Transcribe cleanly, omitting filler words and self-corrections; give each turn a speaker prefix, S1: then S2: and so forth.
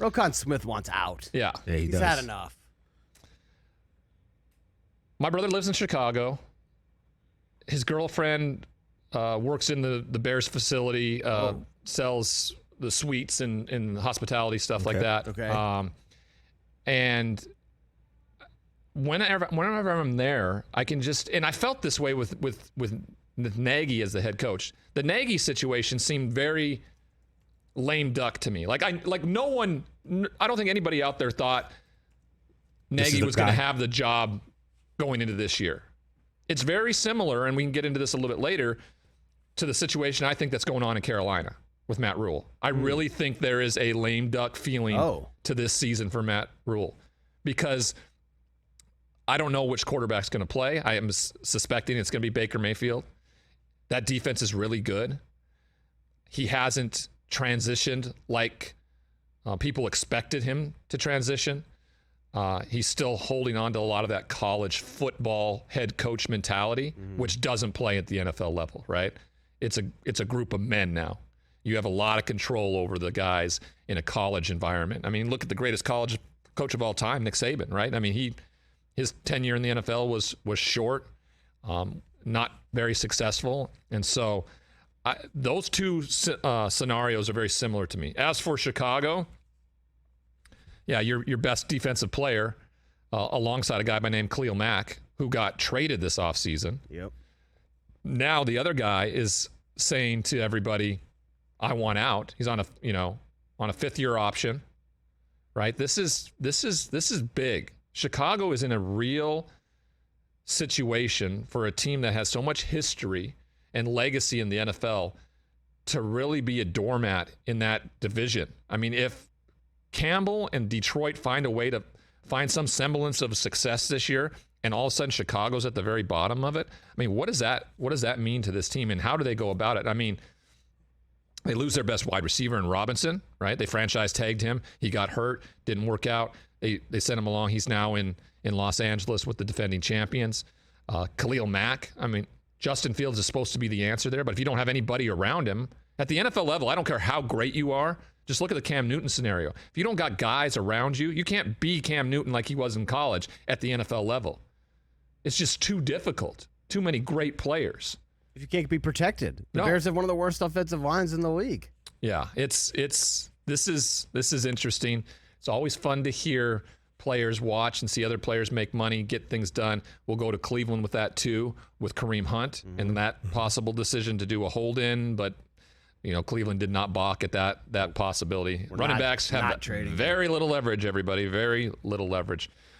S1: Roquan Smith wants out.
S2: Yeah.
S1: He's had enough.
S2: My brother lives in Chicago. His girlfriend works in the Bears facility, sells the suites and hospitality stuff like that.
S1: Okay.
S2: And whenever I'm there, I can just, and I felt this way with Nagy as the head coach. The Nagy situation seemed very lame duck to me. No one, I don't think anybody out there thought Nagy was going to have the job going into this year. It's very similar, and we can get into this a little bit later, to the situation I think that's going on in Carolina with Matt Rule. I really think there is a lame duck feeling to this season for Matt Rule, because I don't know which quarterback's going to play. I am suspecting it's going to be Baker Mayfield. That defense is really good. He hasn't transitioned like people expected him to transition. He's still holding on to a lot of that college football head coach mentality, which doesn't play at the NFL level, right? It's a group of men now. You have a lot of control over the guys in a college environment. I mean, look at the greatest college coach of all time, Nick Saban, right? I mean, his tenure in the NFL was short, not very successful, and so those two scenarios are very similar to me. As for Chicago, yeah, your best defensive player, alongside a guy by name Khalil Mack, who got traded this offseason.
S1: Yep.
S2: Now the other guy is saying to everybody, "I want out." He's on a fifth-year option, right? This is big. Chicago is in a real situation for a team that has so much history and legacy in the NFL to really be a doormat in that division. I mean, if Campbell and Detroit find a way to find some semblance of success this year, and all of a sudden Chicago's at the very bottom of it, I mean, what does that mean to this team, and how do they go about it? I mean, they lose their best wide receiver in Robinson, right? They franchise tagged him. He got hurt, didn't work out. They sent him along. He's now in Los Angeles with the defending champions. Khalil Mack, I mean, Justin Fields is supposed to be the answer there, but if you don't have anybody around him, at the NFL level, I don't care how great you are, just look at the Cam Newton scenario. If you don't got guys around you, you can't be Cam Newton like he was in college at the NFL level. It's just too difficult. Too many great players.
S1: If you can't be protected. The Bears have one of the worst offensive lines in the league.
S2: Yeah, this is interesting. It's always fun to hear players watch and see other players make money, get things done. We'll go to Cleveland with that too, with Kareem Hunt and that possible decision to do a hold-in, but Cleveland did not balk at that possibility. Running backs have very little leverage, everybody, very little leverage.